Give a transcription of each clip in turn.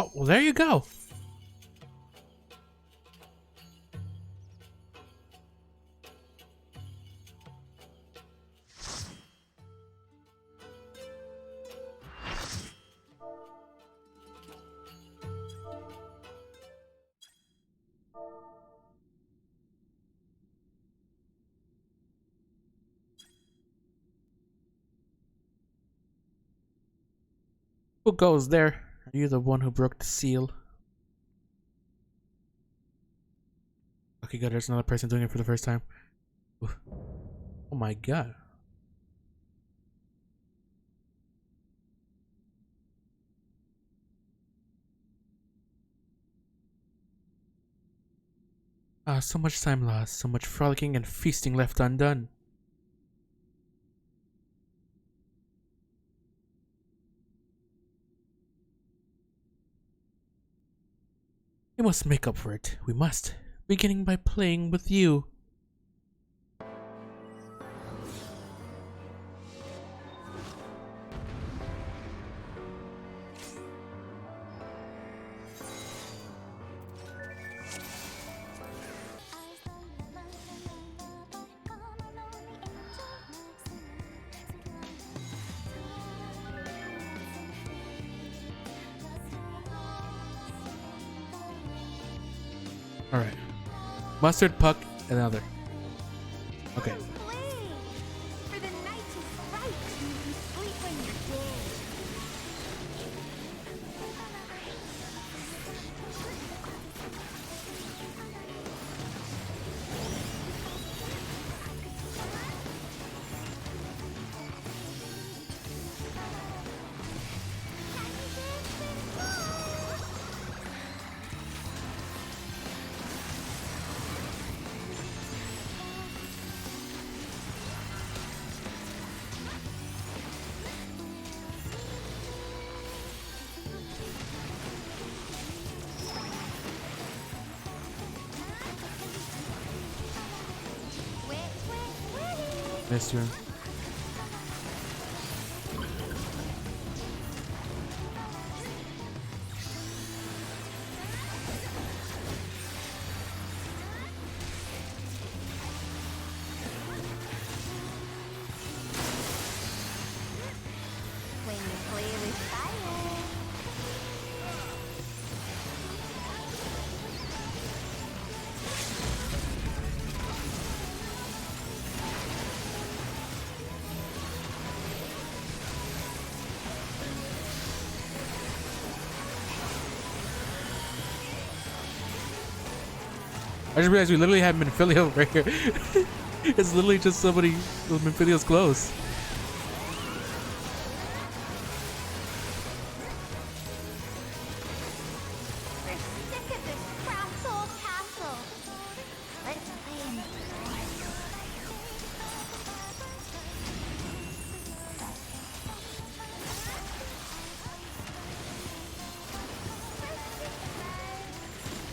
Oh, well, there you go. Who goes there? Are you the one who broke the seal? Okay, good. There's another person doing it for the first time. Oof. Oh my god. Ah, so much time lost, so much frolicking and feasting left undone. We must make up for it. We must. Beginning by playing with you. Alright. Mustard, Puck, and another. Okay. For the night is bright and you can sleep when you're dead. Missed you. When you play with fire. I just realized we literally have Minfield right here. It's literally just somebody with Minfield's clothes. We're sick of this crass old castle. Let's play in the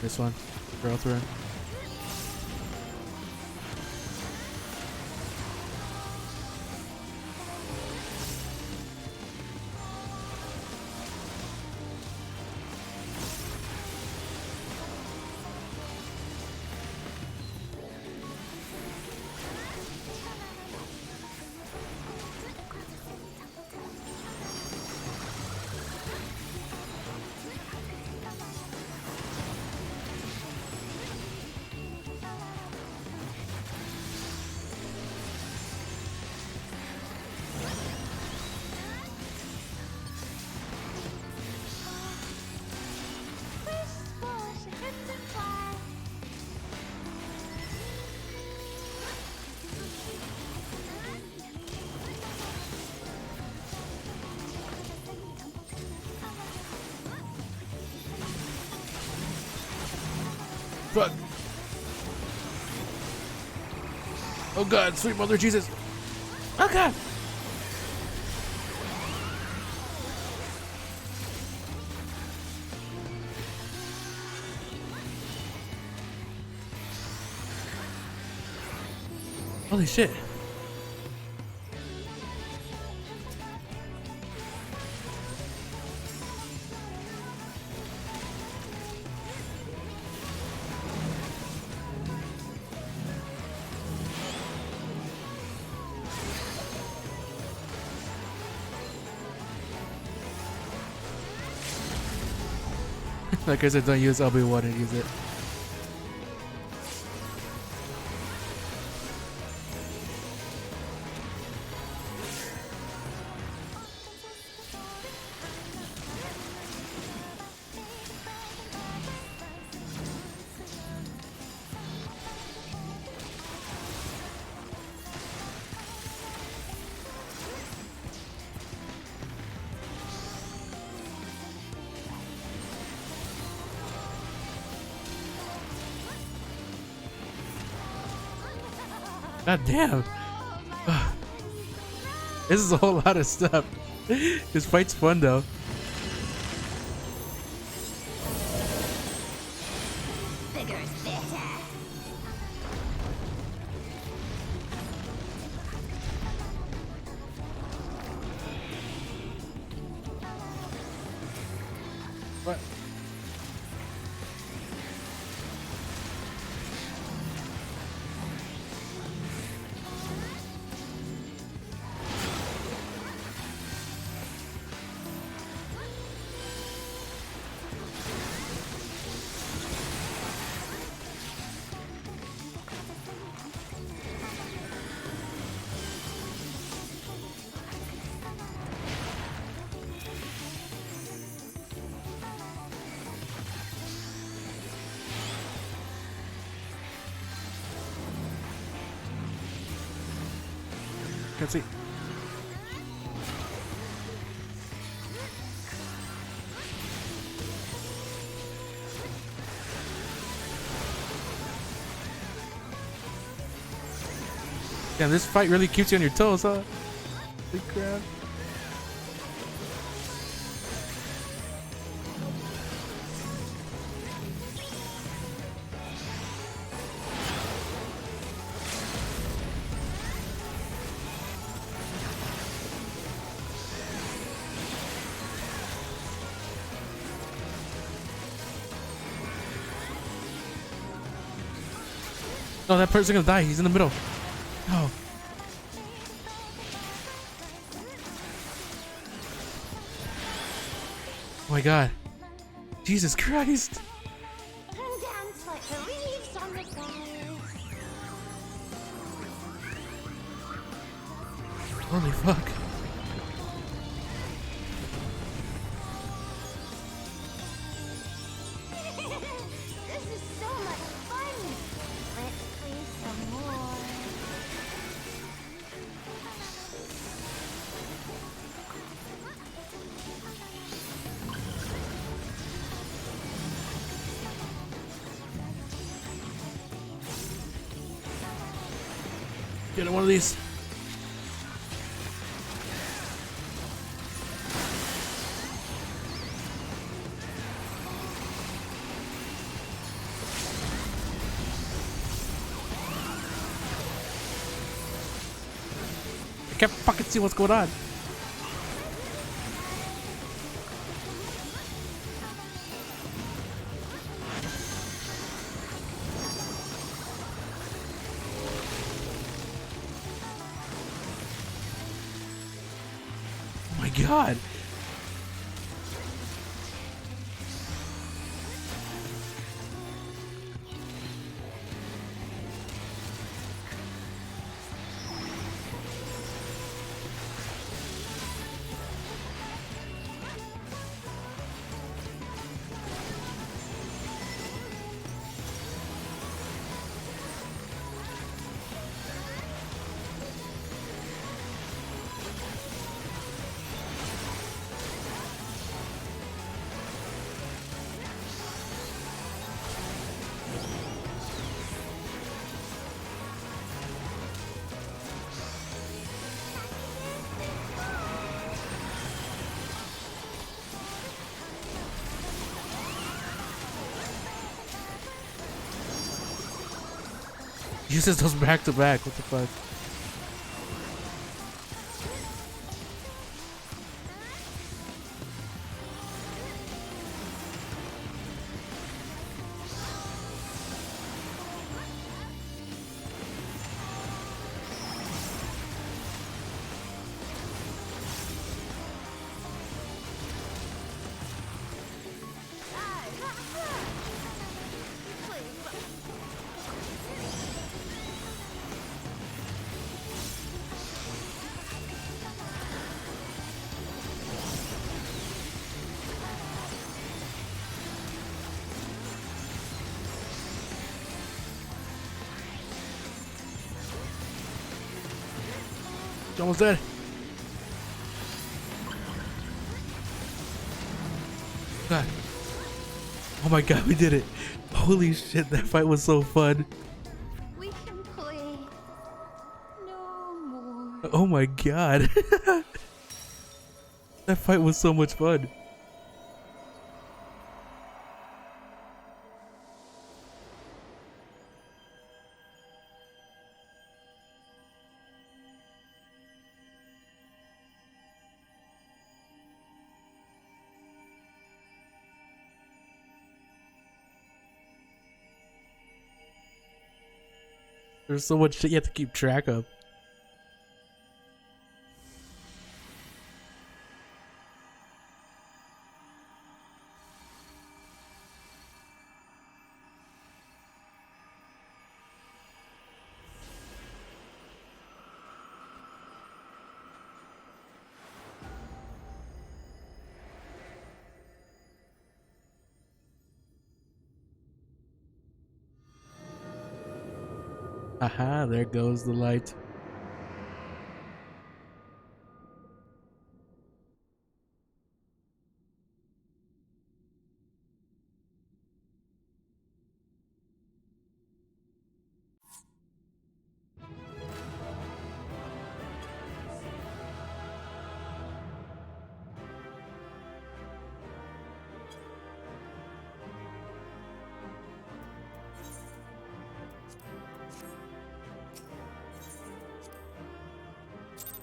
This one. Girl through. Fuck. Oh god, sweet mother Jesus. Oh god. Holy shit. Like I said, don't use LB1 and use it. God damn. This is a whole lot of stuff. This fight's fun though. Bigger's better. What? Can't see. Damn, this fight really keeps you on your toes, huh? Big crap. No, that person's gonna die. He's in the middle. Oh. Oh my god. Jesus Christ. And dance like the leaves on the grass. Holy fuck. This is so much fun. Let's play some more. Get one of these. I can't fucking see what's going on. Oh my god. Uses those back to back. What the fuck? You're almost dead. God. Oh my god, we did it. Holy shit, that fight was so fun. We can play no more. Oh my god. That fight was so much fun. There's so much shit you have to keep track of. Aha, there goes the light.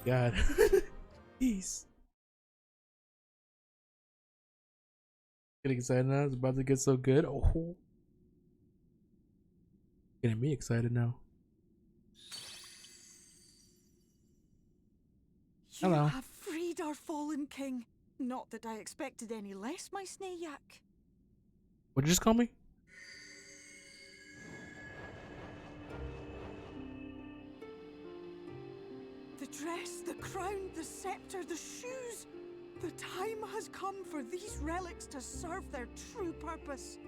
God. Peace. Getting excited now. It's about to get so good. Oh. Getting me excited now. You Hello. have freed our fallen king. Not that I expected any less, my Snayak. What'd you just call me? The dress, the crown, the scepter, the shoes. The time has come for these relics to serve their true purpose.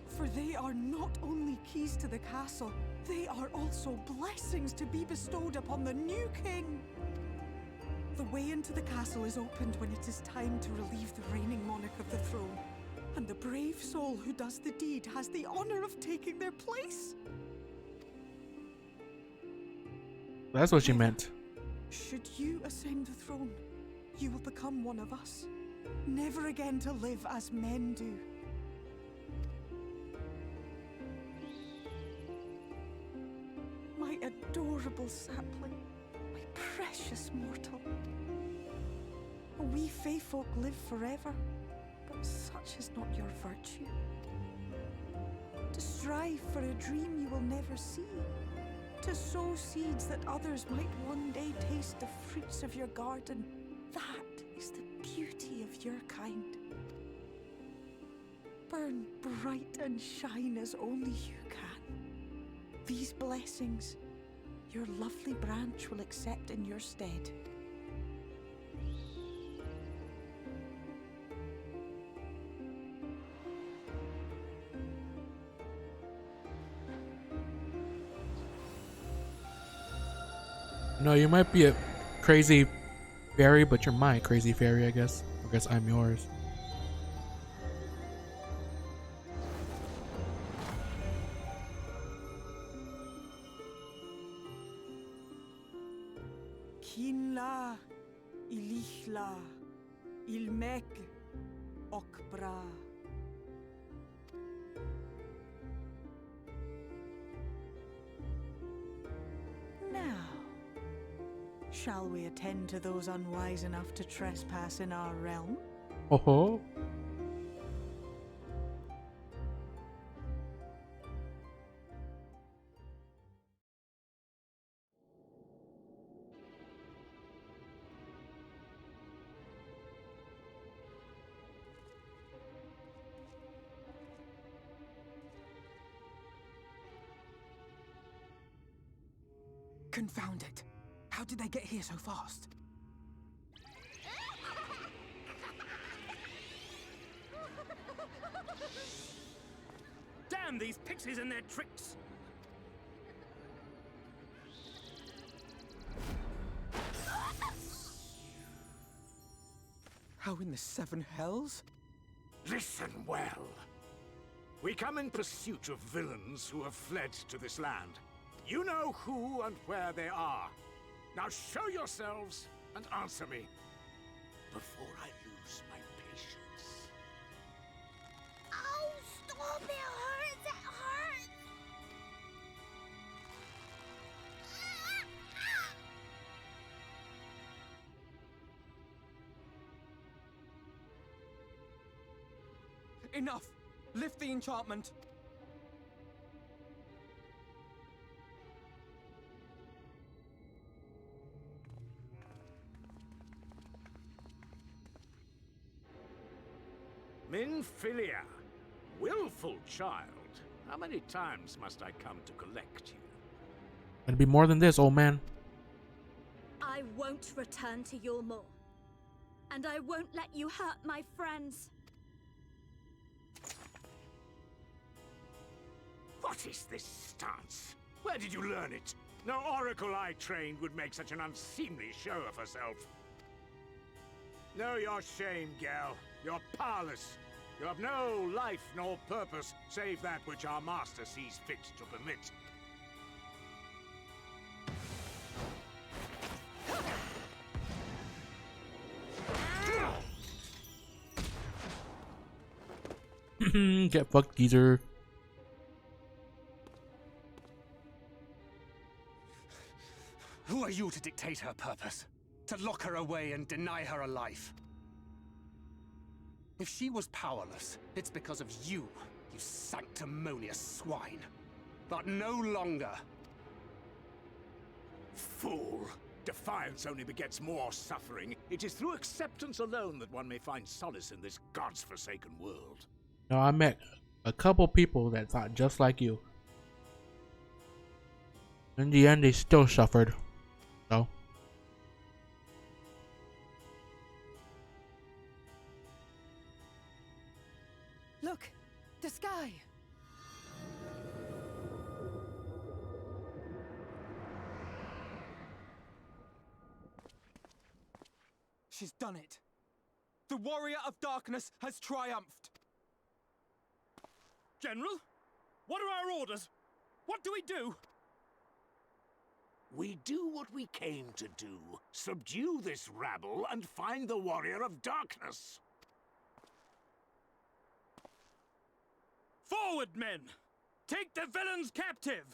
For they are not only keys to the castle, they are also blessings to be bestowed upon the new king. The way into the castle is opened when it is time to relieve the reigning monarch of the throne. And the brave soul who does the deed has the honor of taking their place. That's what she meant. Should you ascend the throne, you will become one of us, never again to live as men do. My adorable sapling, my precious mortal. We Fae folk live forever, but such is not your virtue. To strive for a dream you will never see, to sow seeds that others might one day taste the fruits of your garden, that is the beauty of your kind. Burn bright and shine as only you can. These blessings, your lovely branch will accept in your stead. No, you might be a crazy fairy, but you're my crazy fairy, I guess. I guess I'm yours. Kinla, Ilihla, Ilmek, Okbra. Now, shall we attend to those unwise enough to trespass in our realm? Oh ho. Confound it. How did they get here so fast? Damn these pixies and their tricks! How in the seven hells? Listen well. We come in pursuit of villains who have fled to this land. You know who and where they are. Now show yourselves and answer me before I lose my patience. Oh, stop! It hurts! It hurts! Enough! Lift the enchantment! Minfilia, willful child. How many times must I come to collect you? It'd be more than this, old man. I won't return to your moor. And I won't let you hurt my friends. What is this stance? Where did you learn it? No oracle I trained would make such an unseemly show of herself. Know your shame, gal. You're powerless. You have no life nor purpose, save that which our master sees fit to permit. Get fucked, geezer. Who are you to dictate her purpose? To lock her away and deny her a life? If she was powerless, it's because of you, you sanctimonious swine. But no longer. Fool! Defiance only begets more suffering. It is through acceptance alone that one may find solace in this god's-forsaken world. Now, I met a couple people that thought just like you. In the end, they still suffered. So. Look, the sky. She's done it. The warrior of darkness has triumphed. General? What are our orders? What do we do? We do what we came to do. Subdue this rabble and find the warrior of darkness. Forward, men! Take the villains captive!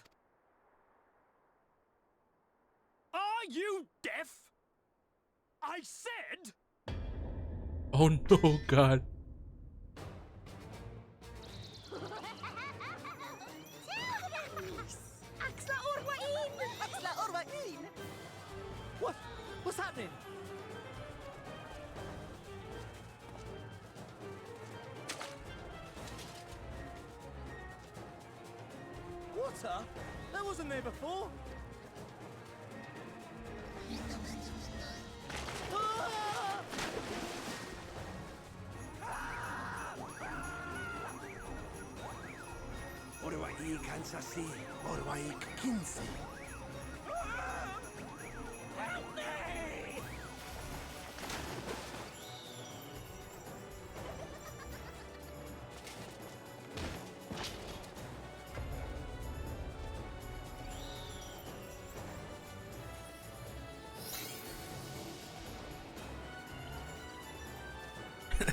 Are you deaf? I said... Oh no, God. What's happening? Water? That wasn't there before. Orwai Kansasi, Orwai Kinsi.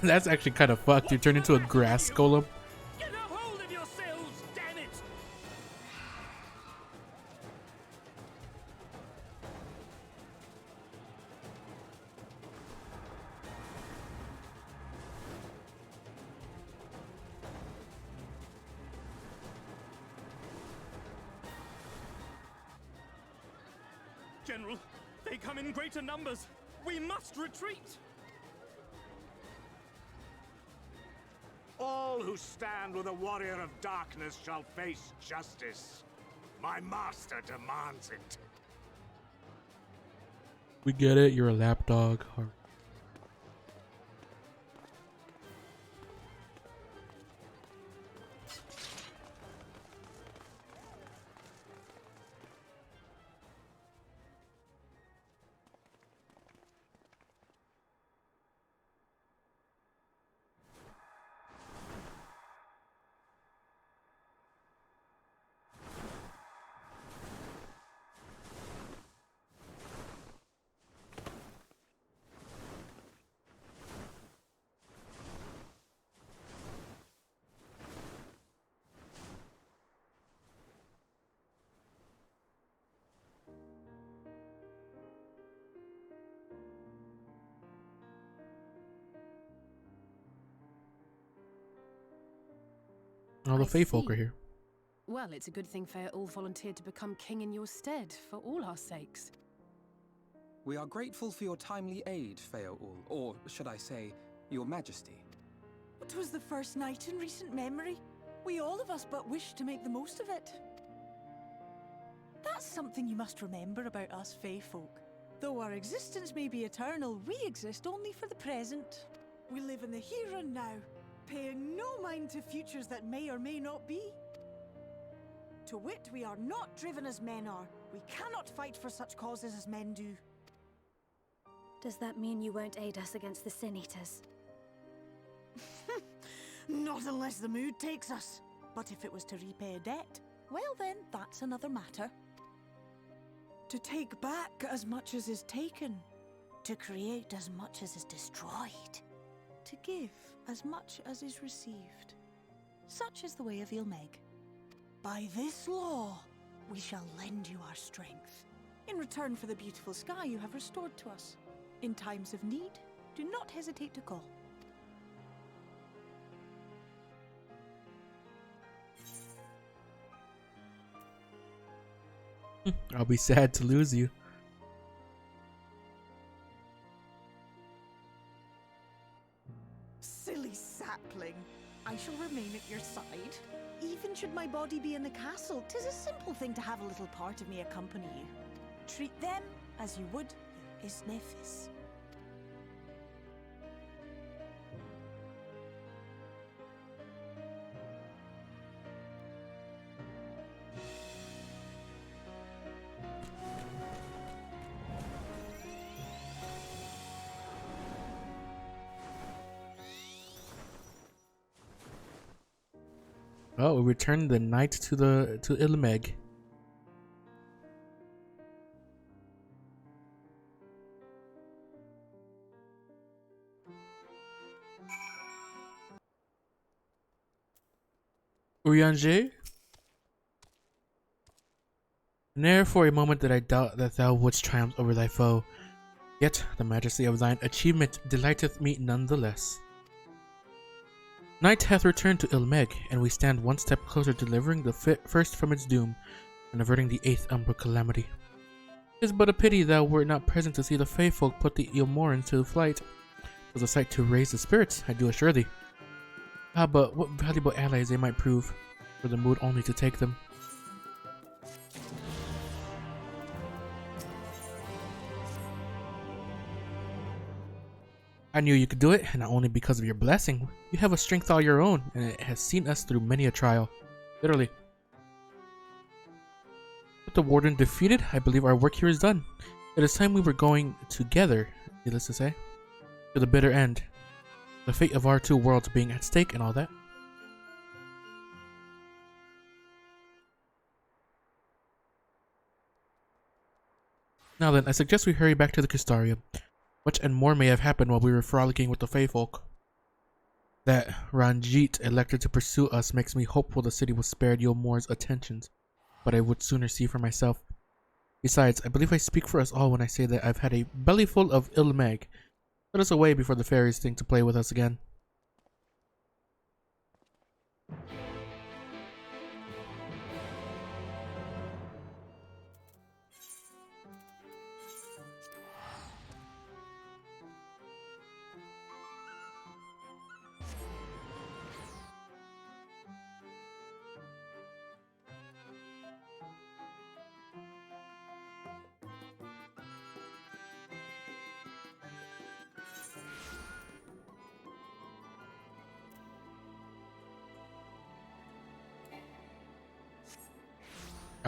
That's actually kind of fucked. You turn into a grass golem. Get a hold of yourselves, damn it! General, they come in greater numbers. We must retreat. All who stand with a warrior of darkness shall face justice. My master demands it. We get it. You're a lapdog. All the I Fae folk are see. here. Well, it's a good thing Fae all volunteered to become king in your stead, for all our sakes. We are grateful for your timely aid, Feaul, or should I say, your majesty. It was the first night in recent memory. We all of us but wished to make the most of it. That's something you must remember about us Fae folk. Though our existence may be eternal, we exist only for the present. We live in the here and now, paying no mind to futures that may or may not be. To wit, we are not driven as men are. We cannot fight for such causes as men do. Does that mean you won't aid us against the Sin Eaters? Not unless the mood takes us. But if it was to repay a debt, well then, that's another matter. To take back as much as is taken. To create as much as is destroyed. To give as much as is received. Such is the way of Ilmeg. By this law, we shall lend you our strength. In return for the beautiful sky you have restored to us. In times of need, do not hesitate to call. I'll be sad to lose you. Silly sapling. I shall remain at your side. Even should my body be in the castle, 'tis a simple thing to have a little part of me accompany you. Treat them as you would your Isnefis. Oh, we returned the knight to Ilmeg. Urianger? Ne'er for a moment did I doubt that thou wouldst triumph over thy foe. Yet the majesty of thine achievement delighteth me none the less. Night hath returned to Ilmeg, and we stand one step closer to delivering the first from its doom, and averting the 8th Umbra calamity. 'Tis but a pity thou wert not present to see the Fae folk put the Ilmorans to flight. 'Twas a sight to raise the spirits, I do assure thee. Ah, but what valuable allies they might prove, were the mood only to take them. I knew you could do it, and not only because of your blessing. You have a strength all your own, and it has seen us through many a trial. Literally. With the warden defeated, I believe our work here is done. It is time we were going together, needless to say, to the bitter end. The fate of our two worlds being at stake and all that. Now then, I suggest we hurry back to the Crystarium. Much and more may have happened while we were frolicking with the Fae folk. That Ranjit elected to pursue us makes me hopeful the city was spared Yomor's attentions, but I would sooner see for myself. Besides, I believe I speak for us all when I say that I've had a bellyful of Ilmeg. Let us away before the fairies think to play with us again.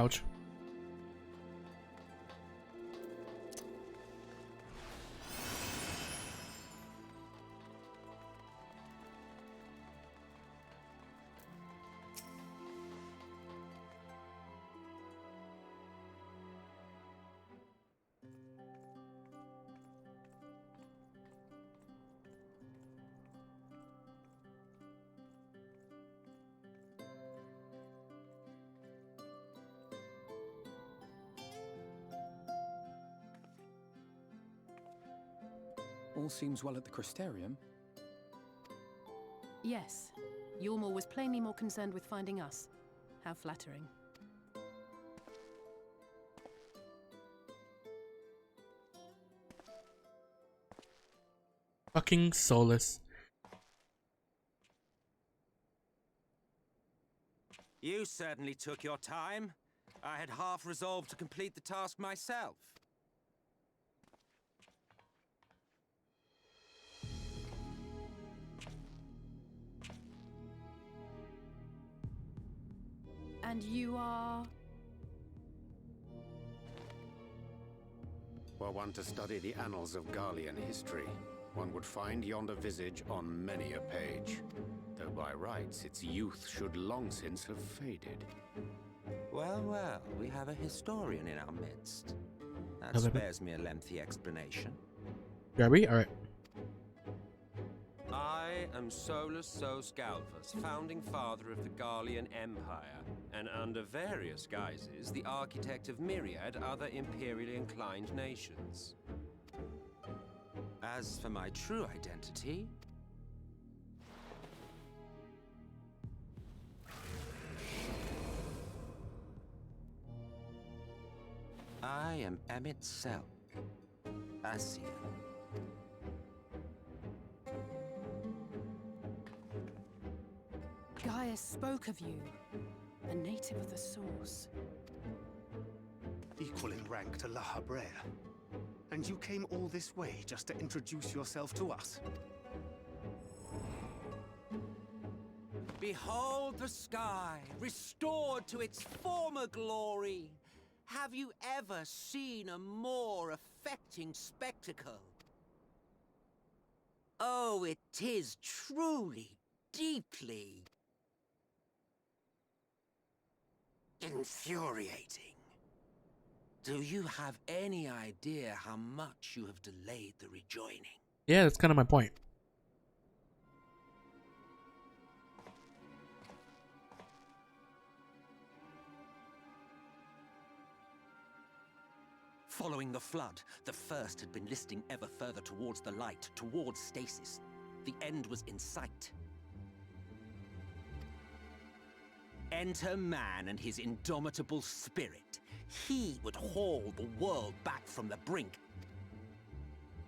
Ouch. All seems well at the Crystarium. Yes. Yulmore was plainly more concerned with finding us. How flattering. Fucking soulless. You certainly took your time. I had half resolved to complete the task myself. And you are... Were one to study the annals of Garlean history, one would find yonder visage on many a page. Though by rights its youth should long since have faded. Well, well, we have a historian in our midst. That Hello, baby. spares me a lengthy explanation. Gabby? Alright. I am Solus Sos Galvus, founding father of the Garlean Empire, and under various guises, the architect of myriad other imperially inclined nations. As for my true identity, I am Emmett Selk, Ascian. Gaius spoke of you. A native of the Source. Equal in rank to La Habrea. And you came all this way just to introduce yourself to us? Behold the sky, restored to its former glory. Have you ever seen a more affecting spectacle? Oh, it is truly, deeply infuriating. Do you have any idea how much you have delayed the rejoining? Yeah, that's kind of my point. Following the flood, the first had been listing ever further towards the light, towards stasis. The end was in sight. Enter man and his indomitable spirit. He would haul the world back from the brink.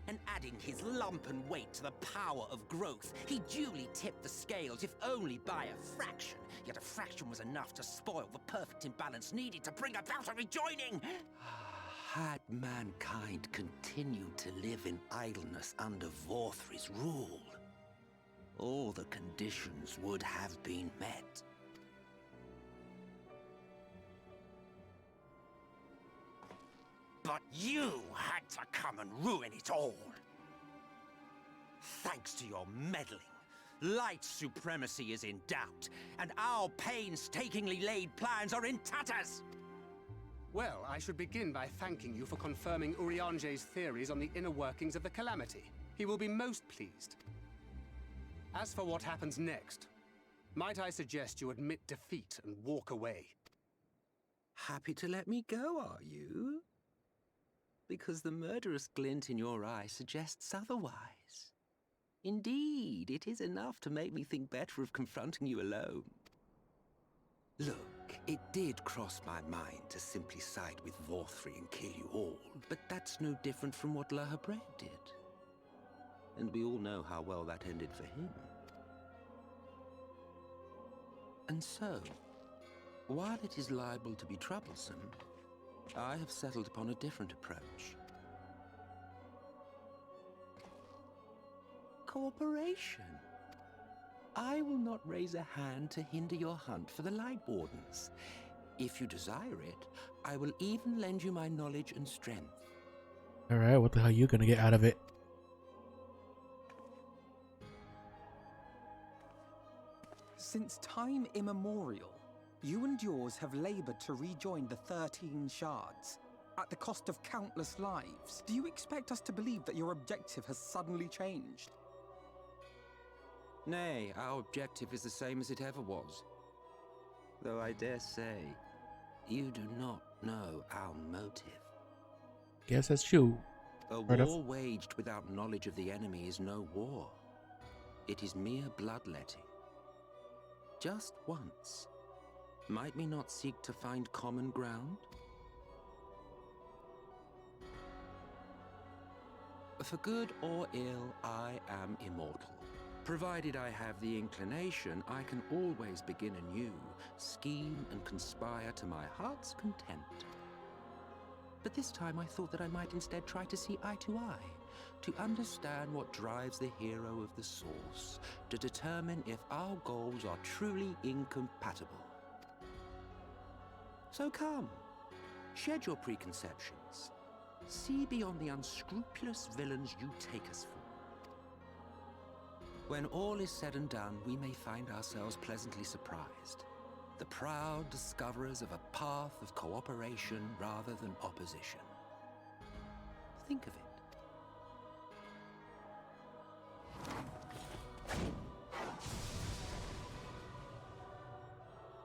And adding his lumpen weight to the power of growth, he duly tipped the scales, if only by a fraction. Yet a fraction was enough to spoil the perfect imbalance needed to bring about a rejoining. Had mankind continued to live in idleness under Vorthry's rule, all the conditions would have been met. But you had to come and ruin it all. Thanks to your meddling, light supremacy is in doubt, and our painstakingly laid plans are in tatters. Well, I should begin by thanking you for confirming Urianger's theories on the inner workings of the Calamity. He will be most pleased. As for what happens next, might I suggest you admit defeat and walk away? Happy to let me go, are you? Because the murderous glint in your eye suggests otherwise. Indeed, it is enough to make me think better of confronting you alone. Look, it did cross my mind to simply side with Vorthry and kill you all, but that's no different from what La Habrea did. And we all know how well that ended for him. And so, while it is liable to be troublesome, I have settled upon a different approach. Cooperation. I will not raise a hand to hinder your hunt for the Light Wardens. If you desire it, I will even lend you my knowledge and strength. Alright, what the hell are you gonna get out of it? Since time immemorial, you and yours have labored to rejoin the 13 shards, at the cost of countless lives. Do you expect us to believe that your objective has suddenly changed? Nay, our objective is the same as it ever was. Though I dare say, You do not know our motive. Guess that's true. A Part of- war waged without knowledge of the enemy is no war. It is mere bloodletting. Just once, might we not seek to find common ground? For good or ill, I am immortal. Provided I have the inclination, I can always begin anew, scheme and conspire to my heart's content. But this time I thought that I might instead try to see eye to eye, to understand what drives the hero of the source, to determine if our goals are truly incompatible. So come, shed your preconceptions. See beyond the unscrupulous villains you take us for. When all is said and done, we may find ourselves pleasantly surprised. The proud discoverers of a path of cooperation rather than opposition. Think of it.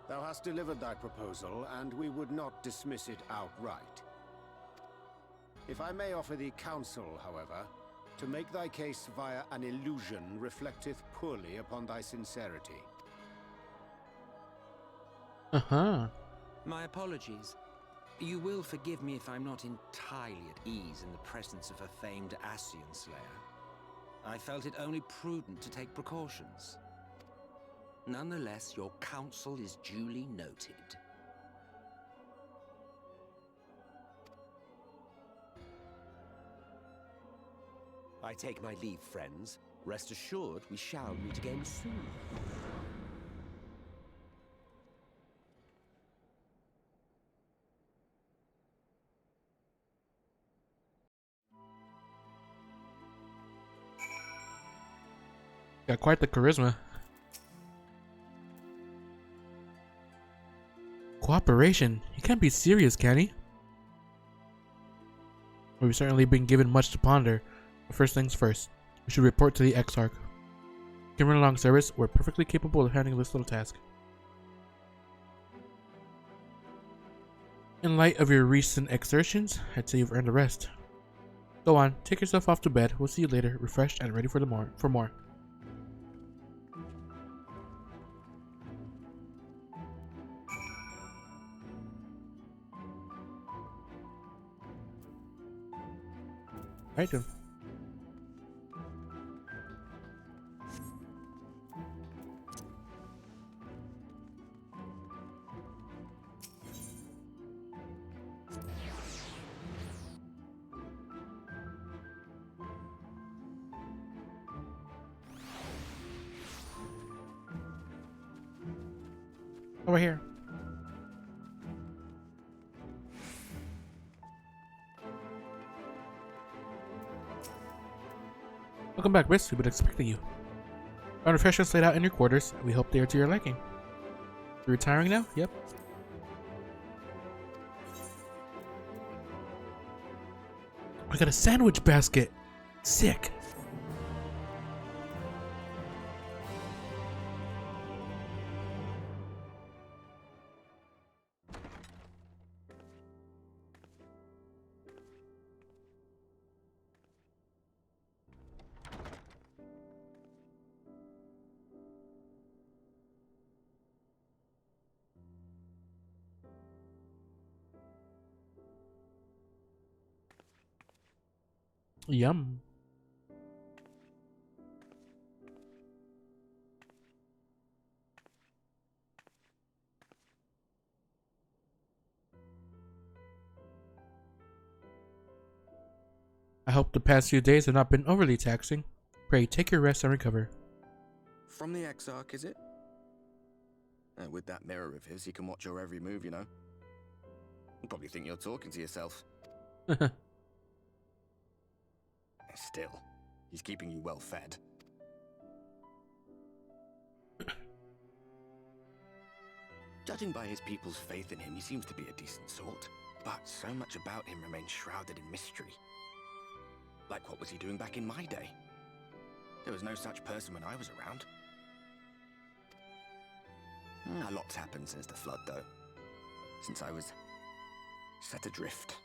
Thou hast delivered thy proposal, and we would not dismiss it outright. If I may offer thee counsel, however, to make thy case via an illusion reflecteth poorly upon thy sincerity. My apologies. You will forgive me if I'm not entirely at ease in the presence of a famed Ascian slayer. I felt it only prudent to take precautions. Nonetheless, your counsel is duly noted. I take my leave, friends. Rest assured, we shall meet again soon. Got quite the charisma. Cooperation? He can't be serious, can he? We've certainly been given much to ponder. But first things first, we should report to the Exarch. Given along service, we're perfectly capable of handling this little task. In light of your recent exertions, I'd say you've earned a rest. Go on, take yourself off to bed. We'll see you later, refreshed and ready for more. Right then. Over here. Welcome back, Riss. We've been expecting you. Found refreshments laid out in your quarters. We hope they are to your liking. You're retiring now? Yep. I got a sandwich basket. Sick. Yum. I hope the past few days have not been overly taxing. Pray take your rest and recover. From the Exarch, is it? Oh, with that mirror of his, he can watch your every move, you know. He'll probably think you're talking to yourself. Still, he's keeping you well fed. Judging by his people's faith in him, he seems to be a decent sort. But so much about him remains shrouded in mystery. Like, what was he doing back in my day? There was no such person when I was around. A lot's happened since the flood, though. Since I was set adrift.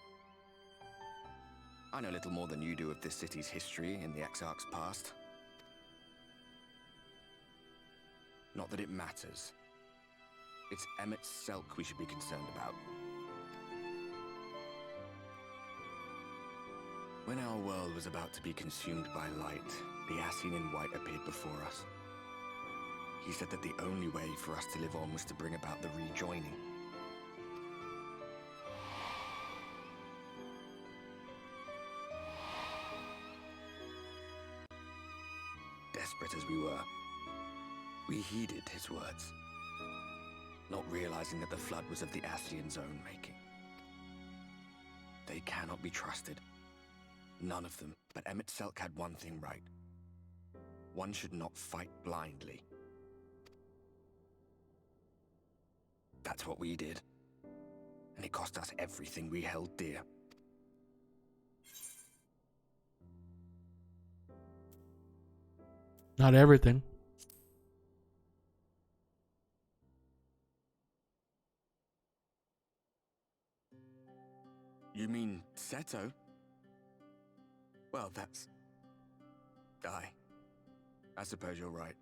I know little more than you do of this city's history in the Exarch's past. Not that it matters. It's Emmett Selk we should be concerned about. When our world was about to be consumed by light, the Ascian in white appeared before us. He said that the only way for us to live on was to bring about the rejoining. Desperate as we were, we heeded his words, not realizing that the flood was of the Ascian's own making. They cannot be trusted. None of them. But Emmett Selk had one thing right. One should not fight blindly. That's what we did. And it cost us everything we held dear. Not everything. You mean Seto? Well, that's... I suppose you're right.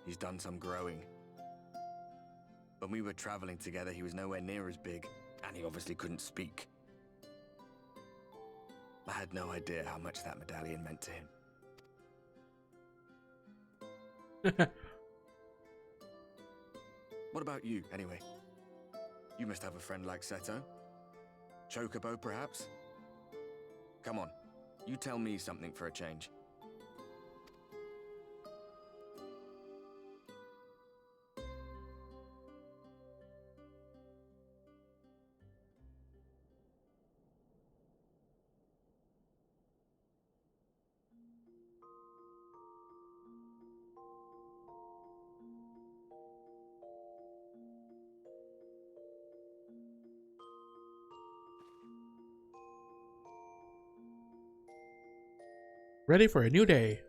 He's done some growing. When we were traveling together, he was nowhere near as big, and he obviously couldn't speak. I had no idea how much that medallion meant to him. What about you, anyway? You must have a friend like Seto. Chocobo, perhaps? Come on, you tell me something for a change. Ready for a new day.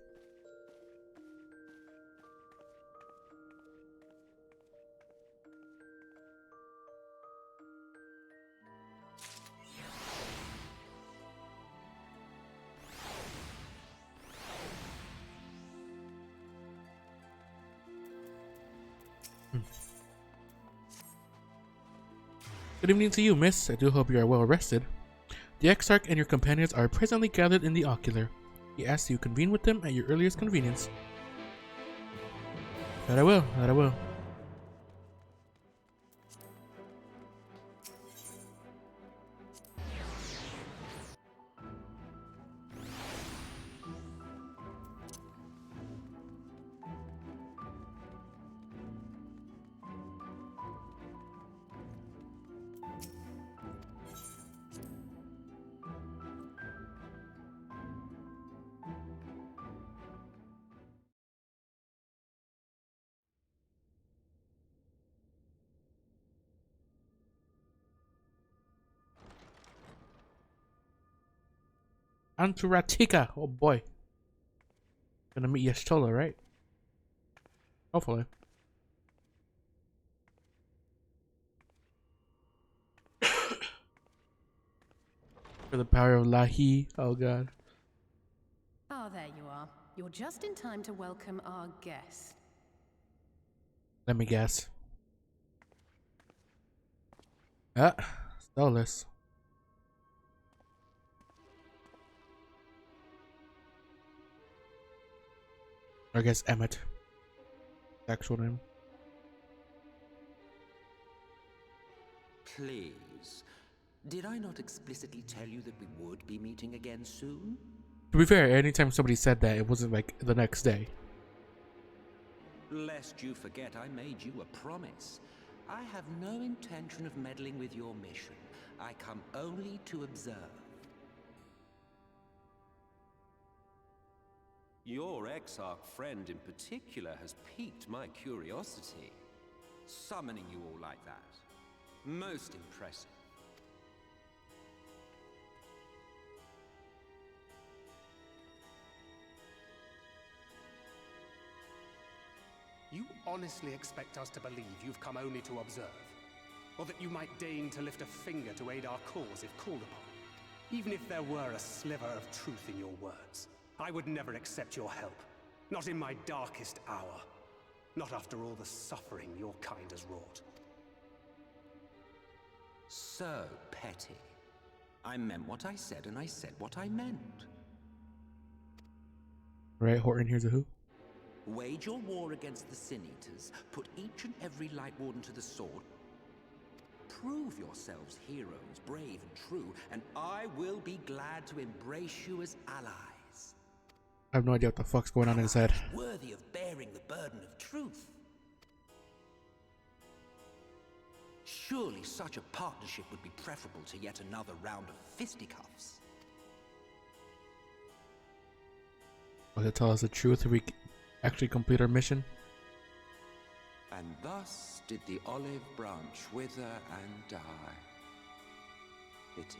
Good evening to you, miss. I do hope you are well rested. The Exarch and your companions are presently gathered in the Ocular. He asks you convene with them at your earliest convenience. That I will, that I will. Anturatika, oh boy. Gonna meet Yashtola, right? Hopefully. For the power of Lahi, oh god. Ah, there you are. You're just in time to welcome our guest. Let me guess. Ah, Stolas. I guess Emmett. Actual name. Please. Did I not explicitly tell you that we would be meeting again soon? To be fair, anytime somebody said that, it wasn't like the next day. Lest you forget I made you a promise. I have no intention of meddling with your mission. I come only to observe. Your Exarch friend in particular has piqued my curiosity. Summoning you all like that. Most impressive. You honestly expect us to believe you've come only to observe? Or that you might deign to lift a finger to aid our cause if called upon? Even if there were a sliver of truth in your words, I would never accept your help. Not in my darkest hour. Not after all the suffering your kind has wrought. So petty. I meant what I said, and I said what I meant. Right, Horton, here's a who. Wage your war against the Sin Eaters, put each and every Light Warden to the sword, prove yourselves heroes, brave and true, and I will be glad to embrace you as allies. I have no idea what the fuck's going on in his head. Worthy of bearing the burden of truth. Surely such a partnership would be preferable to yet another round of fisticuffs. Will he tell us the truth if we actually complete our mission? And thus did the olive branch wither and die. Pity.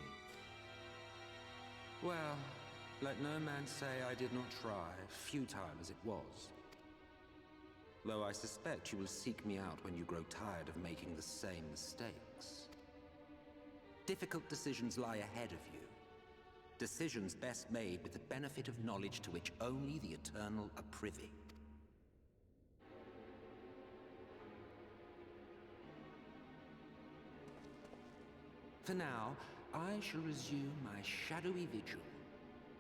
Well, let no man say I did not try, futile as it was. Though I suspect you will seek me out when you grow tired of making the same mistakes. Difficult decisions lie ahead of you. Decisions best made with the benefit of knowledge to which only the Eternal are privy. For now, I shall resume my shadowy vigil.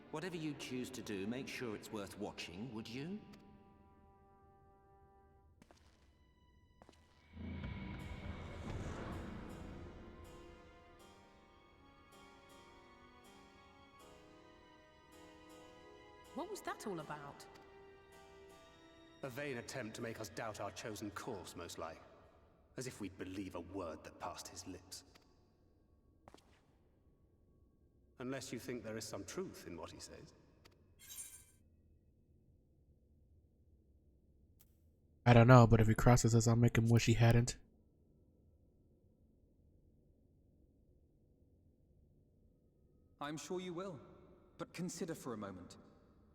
Whatever you choose to do, make sure it's worth watching, would you? What was that all about? A vain attempt to make us doubt our chosen course, most like. As if we'd believe a word that passed his lips. Unless you think there is some truth in what he says. I don't know, but if he crosses us, I'll make him wish he hadn't. I'm sure you will. But consider for a moment.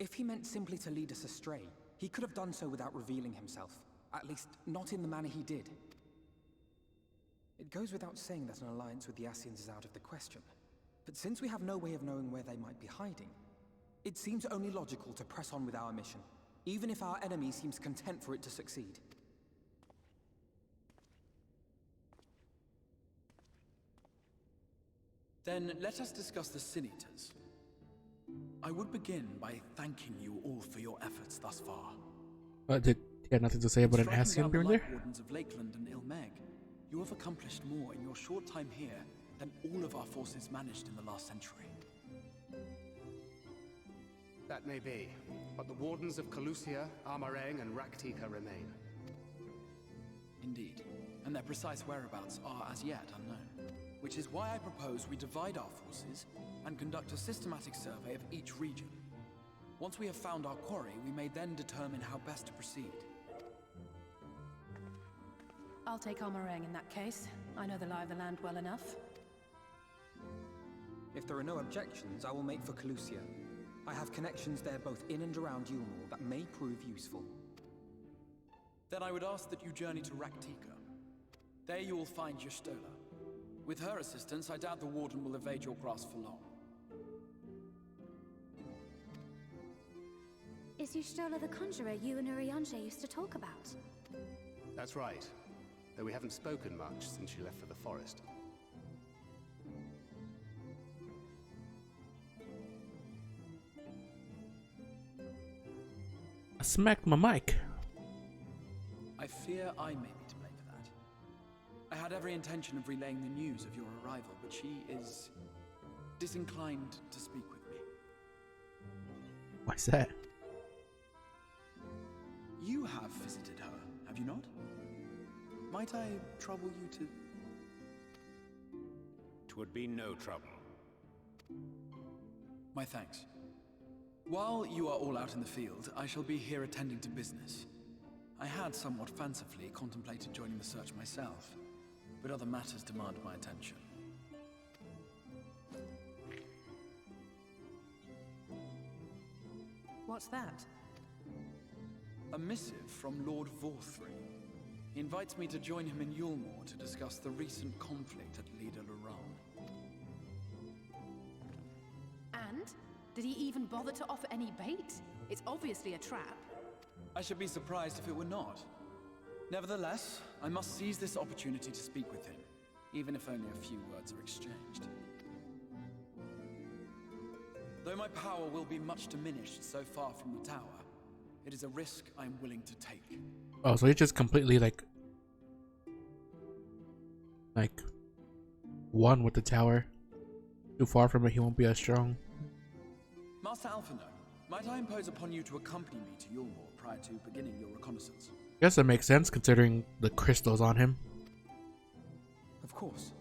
If he meant simply to lead us astray, he could have done so without revealing himself. At least, not in the manner he did. It goes without saying that an alliance with the Ascians is out of the question. But since we have no way of knowing where they might be hiding, it seems only logical to press on with our mission, even if our enemy seems content for it to succeed. Then let us discuss the Sin Eaters. I would begin by thanking you all for your efforts thus far. Did he have nothing to say about an Ascian being there? Wardens of Lakeland and Ilmeg, you have accomplished more in your short time here than all of our forces managed in the last century. That may be, but the Wardens of Calusia, Armarang, and Raktika remain. Indeed, and their precise whereabouts are as yet unknown. Which is why I propose we divide our forces and conduct a systematic survey of each region. Once we have found our quarry, we may then determine how best to proceed. I'll take Armarang in that case. I know the lie of the land well enough. If there are no objections, I will make for Calusia. I have connections there both in and around Yulmore that may prove useful. Then I would ask that you journey to Raktika. There you will find Y'shtola. With her assistance, I doubt the Warden will evade your grasp for long. Is Y'shtola the conjurer you and Urianger used to talk about? That's right. Though we haven't spoken much since she left for the forest. I smacked my mic. I fear I may be to blame for that. I had every intention of relaying the news of your arrival, but she is disinclined to speak with me. Why's that? You have visited her, have you not? Might I trouble you to... Twould be no trouble. My thanks. While you are all out in the field, I shall be here attending to business. I had somewhat fancifully contemplated joining the search myself, but other matters demand my attention. What's that? A missive from Lord Vorthry. He invites me to join him in Yulmore to discuss the recent conflict at Lida Luran. And? Did he even bother to offer any bait? It's obviously a trap. I should be surprised if it were not. Nevertheless, I must seize this opportunity to speak with him, even if only a few words are exchanged. Though my power will be much diminished so far from the tower, it is a risk I am willing to take. Oh, so he's just completely like one with the tower. Too far from it, he won't be as strong. Master Alphino, might I impose upon you to accompany me to Yulmore prior to beginning your reconnaissance? Guess that makes sense considering the crystals on him. Of course.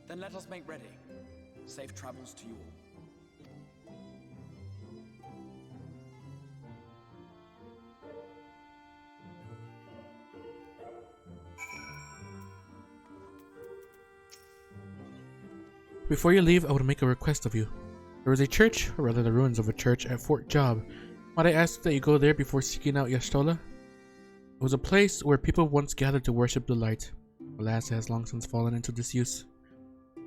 Then let us make ready. Safe travels to you all. Before you leave, I would make a request of you. There is a church, or rather the ruins of a church, at Fort Job. Might I ask that you go there before seeking out Y'shtola? It was a place where people once gathered to worship the light. Alas, it has long since fallen into disuse.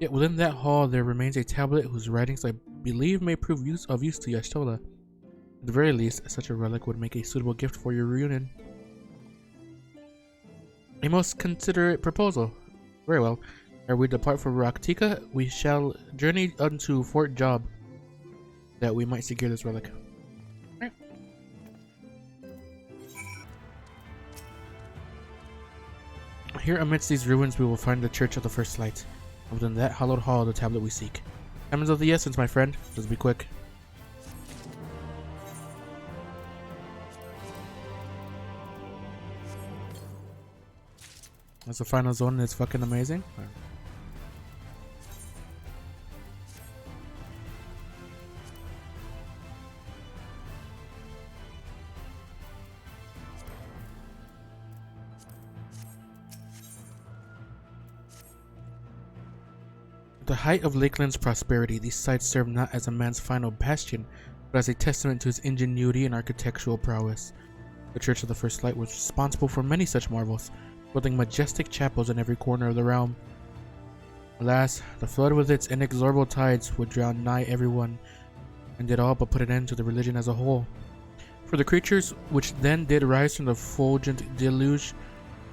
Yet within that hall there remains a tablet whose writings I believe may prove of use to Y'shtola. At the very least, such a relic would make a suitable gift for your reunion. A most considerate proposal. Very well. Ere we depart for Raktika, we shall journey unto Fort Job, that we might secure this relic. Right. Here amidst these ruins we will find the Church of the First Light. And within that hallowed hall the tablet we seek. Time is of the essence, my friend. Just be quick. That's the final zone and it's fucking amazing. At the height of Lakeland's prosperity, these sites serve not as a man's final bastion, but as a testament to his ingenuity and architectural prowess. The Church of the First Light was responsible for many such marvels, building majestic chapels in every corner of the realm. Alas, the flood with its inexorable tides would drown nigh everyone, and did all but put an end to the religion as a whole. For the creatures which then did rise from the fulgent deluge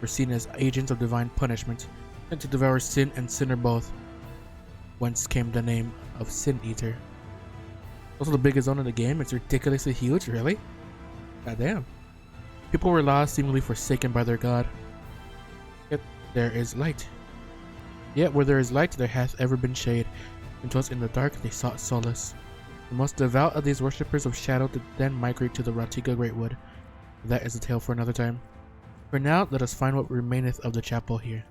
were seen as agents of divine punishment, and to devour sin and sinner both, whence came the name of Sin Eater. Also the biggest zone in the game, it's ridiculously huge, really? Goddamn. People were lost, seemingly forsaken by their god. Yet there is light. Yet where there is light, there hath ever been shade, and 'twas in the dark they sought solace. The most devout of these worshippers of shadow did then migrate to the Raktika Greatwood. That is a tale for another time. For now, let us find what remaineth of the chapel here.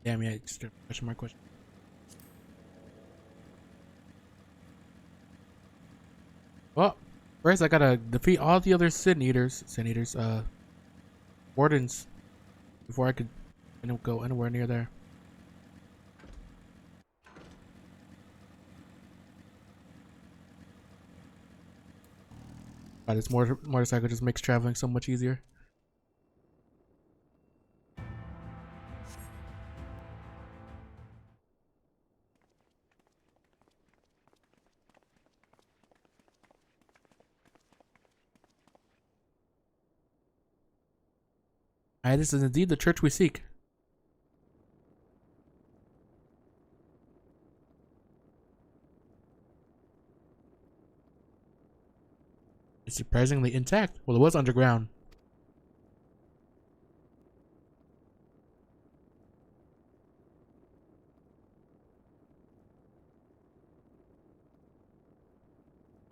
Damn, yeah, just a question mark question. Well, first I gotta defeat all the other Sin Eaters, Wardens, before I could go anywhere near there. This motorcycle just makes traveling so much easier. Aye, this is indeed the church we seek. It's surprisingly intact. Well, it was underground.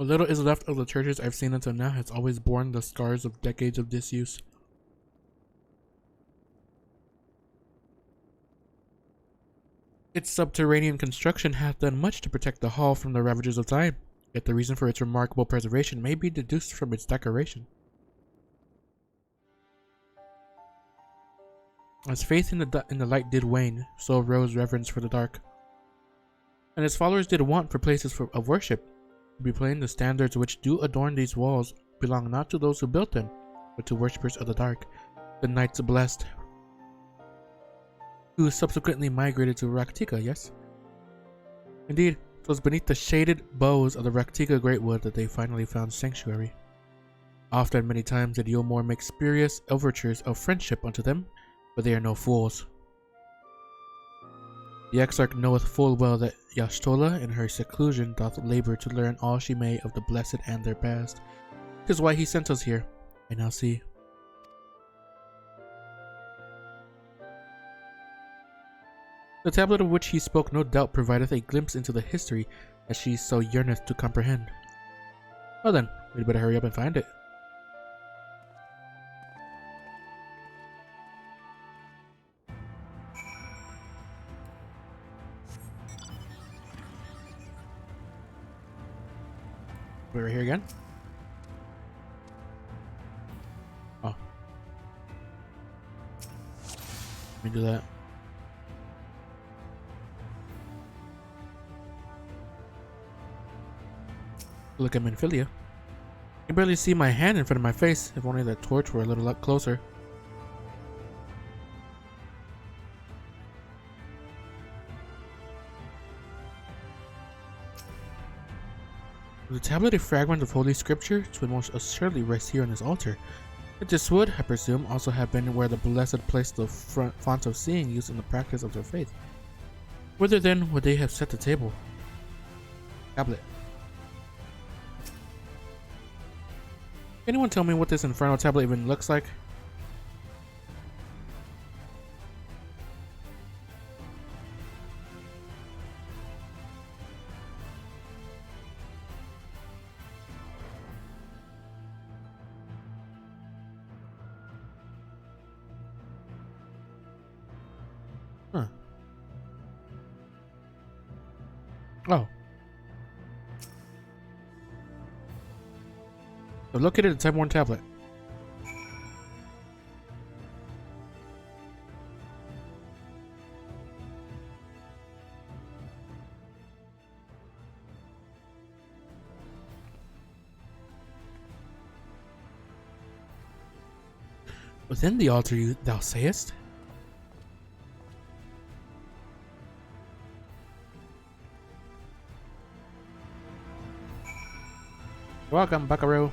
What little is left of the churches I've seen until now has always borne the scars of decades of disuse. Its subterranean construction hath done much to protect the hall from the ravages of time, yet the reason for its remarkable preservation may be deduced from its decoration. As faith in the light did wane, so rose reverence for the dark. And its followers did want for places of worship. To be plain, the standards which do adorn these walls belong not to those who built them, but to worshippers of the dark, the knights blessed, who subsequently migrated to Raktika, yes? Indeed, it was beneath the shaded boughs of the Raktika Greatwood that they finally found sanctuary. Oft and many times did Yulmore make spurious overtures of friendship unto them, but they are no fools. The Exarch knoweth full well that Y'ashtola in her seclusion doth labor to learn all she may of the blessed and their past. 'Tis why he sent us here. I now see. The tablet of which he spoke no doubt provideth a glimpse into the history that she so yearneth to comprehend. Well then, we'd better hurry up and find it. We're here again. Oh. Let me do that. Look, I'm in Philia. I can barely see my hand in front of my face, if only that torch were a little up closer. The tablet a fragment of holy scripture, it would most assuredly rest here on this altar. But this would, I presume, also have been where the blessed placed the font of seeing used in the practice of their faith. Whither then would they have set the table? Tablet. Can anyone tell me what this infernal tablet even looks like? Huh. Oh. So located at the Type 1 tablet. Within the altar thou sayest? Welcome, Buckaroo.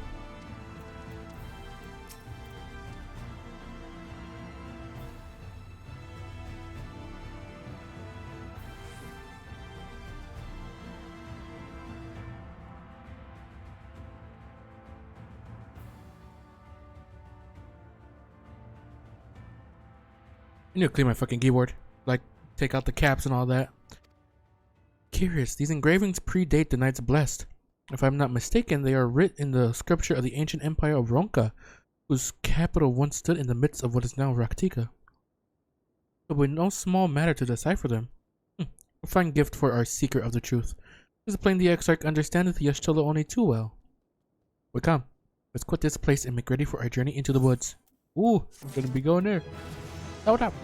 I need to clean my fucking keyboard. Like, take out the caps and all that. Curious, these engravings predate the Knights Blessed. If I'm not mistaken, they are writ in the scripture of the ancient empire of Ronka, whose capital once stood in the midst of what is now Raktika. It would be no small matter to decipher them. A fine gift for our seeker of the truth. It is plain the Exarch understandeth Y'ashtola only too well. We come. Let's quit this place and make ready for our journey into the woods. Ooh, I'm gonna be going there. Hold up.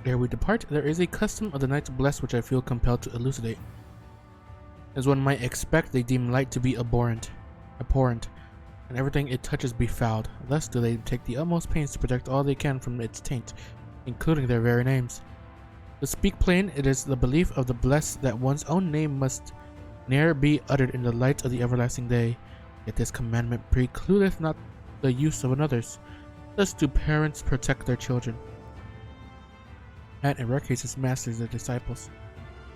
Ere we depart, there is a custom of the Knights Blessed which I feel compelled to elucidate. As one might expect, they deem light to be abhorrent, and everything it touches befouled. Thus do they take the utmost pains to protect all they can from its taint, including their very names. To speak plain, it is the belief of the blessed that one's own name must ne'er be uttered in the light of the everlasting day. Yet this commandment precludeth not the use of another's. Thus do parents protect their children, and in rare cases masters their disciples.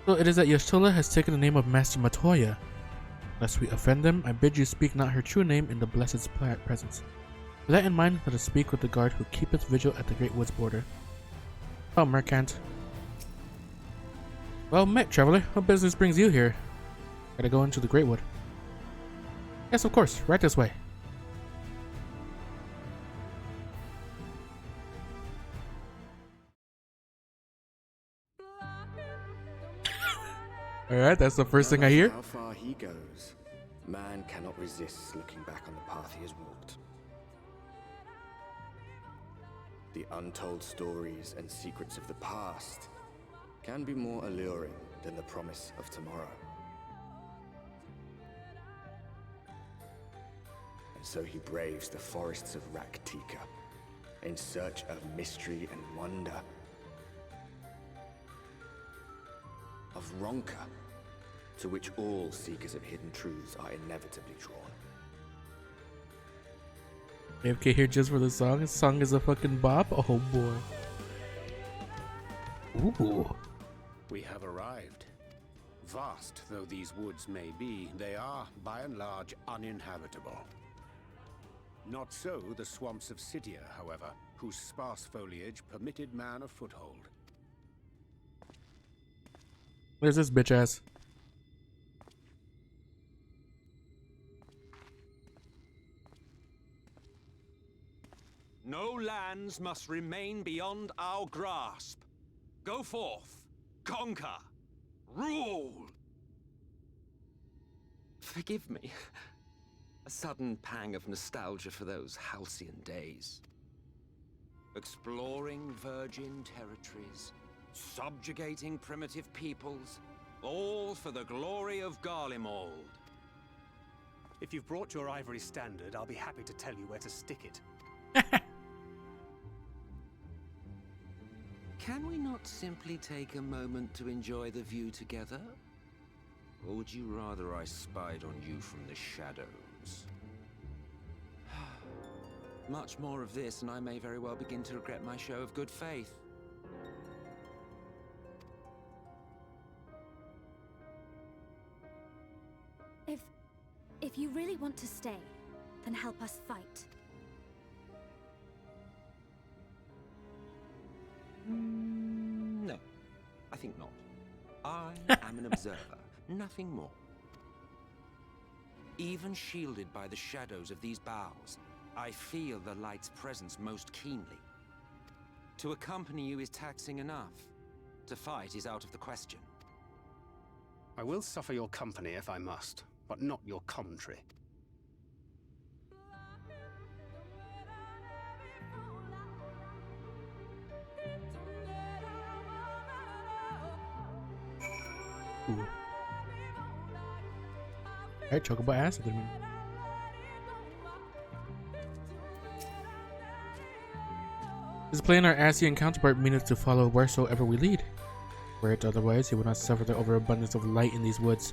So it is that Y'ashtola has taken the name of Master Matoya. Lest we offend them, I bid you speak not her true name in the Blessed's presence. With that in mind, let us speak with the guard who keepeth vigil at the great wood's border. Oh, Mercant. Well met, traveler. What business brings you here? Gotta go into the Great Wood. Yes, of course. Right this way. Alright, that's the first thing I hear. How far he goes, man cannot resist looking back on the path he has walked. The untold stories and secrets of the past can be more alluring than the promise of tomorrow. And so he braves the forests of Raktika in search of mystery and wonder. Of Ronka, to which all seekers of hidden truths are inevitably drawn. AFK here just for the song. This song is a fucking bop. Oh boy. Ooh. We have arrived. Vast though these woods may be, they are, by and large, uninhabitable. Not so the swamps of Cydia, however, whose sparse foliage permitted man a foothold. Where's this bitch ass? No lands must remain beyond our grasp. Go forth, conquer, rule! Forgive me. A sudden pang of nostalgia for those halcyon days. Exploring virgin territories, subjugating primitive peoples, all for the glory of Garlemald. If you've brought your ivory standard, I'll be happy to tell you where to stick it. Can we not simply take a moment to enjoy the view together? Or would you rather I spied on you from the shadows? Much more of this, and I may very well begin to regret my show of good faith. If you really want to stay, then help us fight. No, I think not. I am an observer, nothing more. Even shielded by the shadows of these boughs, I feel the light's presence most keenly. To accompany you is taxing enough. To fight is out of the question. I will suffer your company if I must, but not your commentary. Ooh. Alright, chocobo acid in me. This plan our Asian counterpart means to follow wheresoever we lead. Were it otherwise, he would not suffer the overabundance of light in these woods.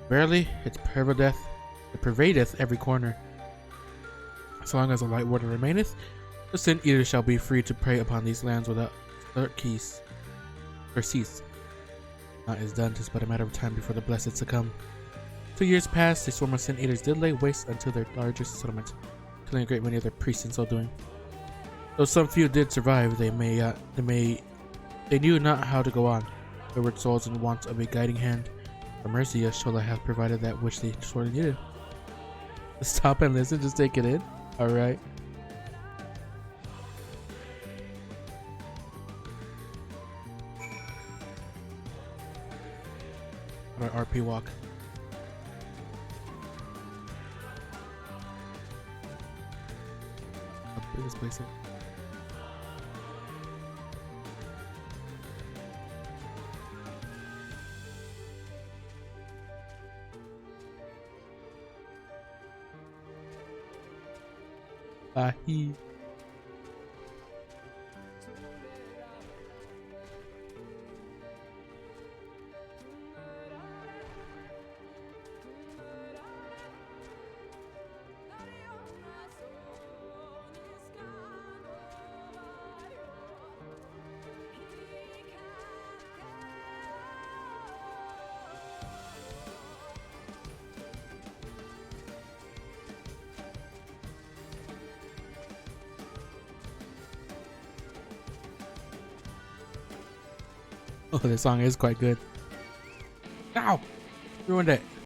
Verily, it pervadeth every corner. As long as the light water remaineth, the Sin Eater shall be free to prey upon these lands without cease. Not is done, 'tis but a matter of time before the blessed succumb. 2 years passed, a swarm of Sin Eaters did lay waste unto their largest settlement, killing a great many of their priests in so doing. Though some few did survive, they knew not how to go on. Wayward souls in want of a guiding hand. For mercy, Shola hath provided that which they sorely needed. Stop and listen, just take it in. Alright. Alright, RP walk. How big is this place? He. Oh, this song is quite good. Ruined it.